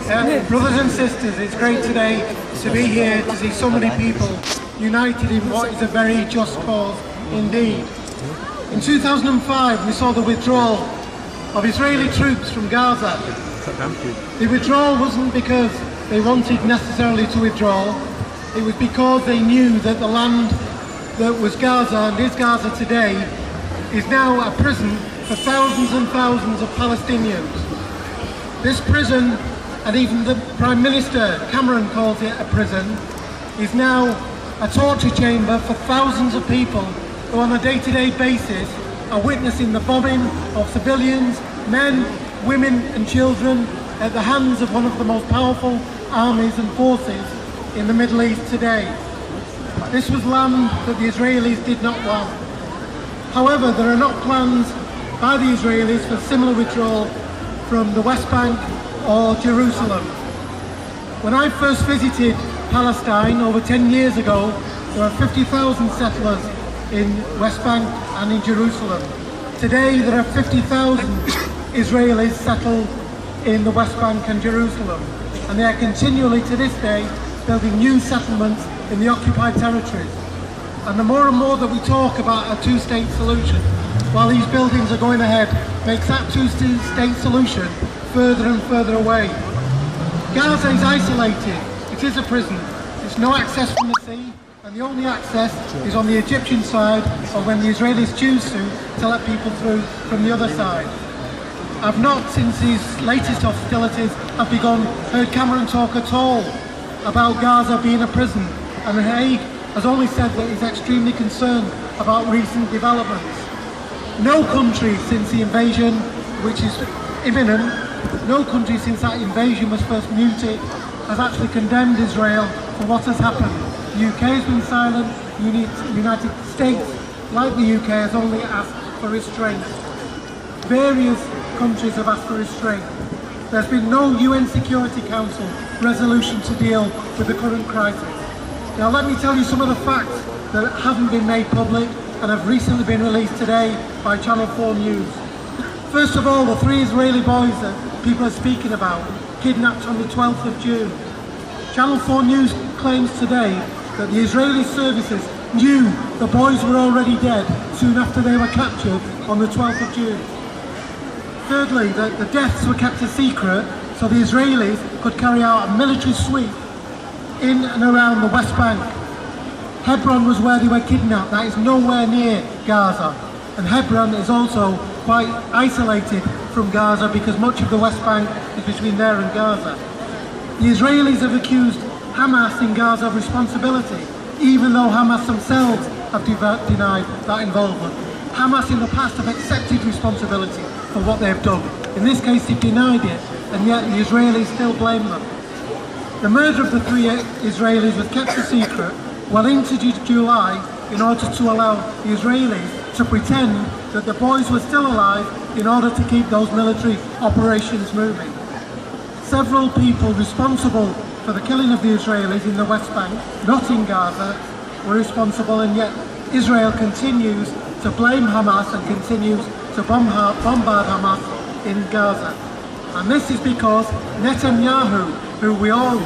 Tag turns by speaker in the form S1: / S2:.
S1: Brothers and sisters, it's great today to be here to see so many people united in what is a very just cause indeed. In 2005 we saw the withdrawal of Israeli troops from Gaza. The withdrawal wasn't because they wanted necessarily to withdraw, it was because they knew that the land that was Gaza and is Gaza today is now a prison for thousands and thousands of Palestinians. This prison, and even the Prime Minister Cameron calls it a prison, is now a torture chamber for thousands of people who on a day-to-day basis are witnessing the bombing of civilians, men, women and children at the hands of one of the most powerful armies and forces in the Middle East today. This was land that the Israelis did not want. However, there are not plans by the Israelis for similar withdrawal from the West Bank or Jerusalem. When I first visited Palestine over 10 years ago, there were 50,000 settlers in West Bank and in Jerusalem. Today there are 50,000 Israelis settled in the West Bank and Jerusalem, and they are continually to this day building new settlements in the occupied territories. And the more and more that we talk about a two-state solution, while these buildings are going ahead, makes that two-state solution further and further away. Gaza is isolated, it is a prison, there's no access from the sea, and the only access is on the Egyptian side, or when the Israelis choose to let people through from the other side. I've not, since these latest hostilities have begun, heard Cameron talk at all about Gaza being a prison, and Haig has only said that he's extremely concerned about recent developments. No country since the invasion, which is imminent, no country since that invasion was first mooted, has actually condemned Israel for what has happened. The UK has been silent, United States, like the UK, has only asked for restraint. Various countries have asked for restraint. There's been no UN Security Council resolution to deal with the current crisis. Now let me tell you some of the facts that haven't been made public and have recently been released today by Channel 4 News. First of all, the 3 Israeli boys that people are speaking about, kidnapped on the 12th of June. Channel 4 News claims today that the Israeli services knew the boys were already dead soon after they were captured on the 12th of June. Thirdly, that the deaths were kept a secret so the Israelis could carry out a military sweep in and around the West Bank. Hebron was where they were kidnapped, that is nowhere near Gaza. And Hebron is also quite isolated from Gaza because much of the West Bank is between there and Gaza. The Israelis have accused Hamas in Gaza of responsibility, even though Hamas themselves have denied that involvement. Hamas in the past have accepted responsibility for what they've done. In this case they've denied it, and yet the Israelis still blame them. The murder of the 3 Israelis was kept a secret well into July in order to allow the Israelis to pretend that the boys were still alive in order to keep those military operations moving. Several people responsible for the killing of the Israelis in the West Bank, not in Gaza, were responsible, and yet Israel continues to blame Hamas and continues to bombard Hamas in Gaza. And this is because Netanyahu, who we all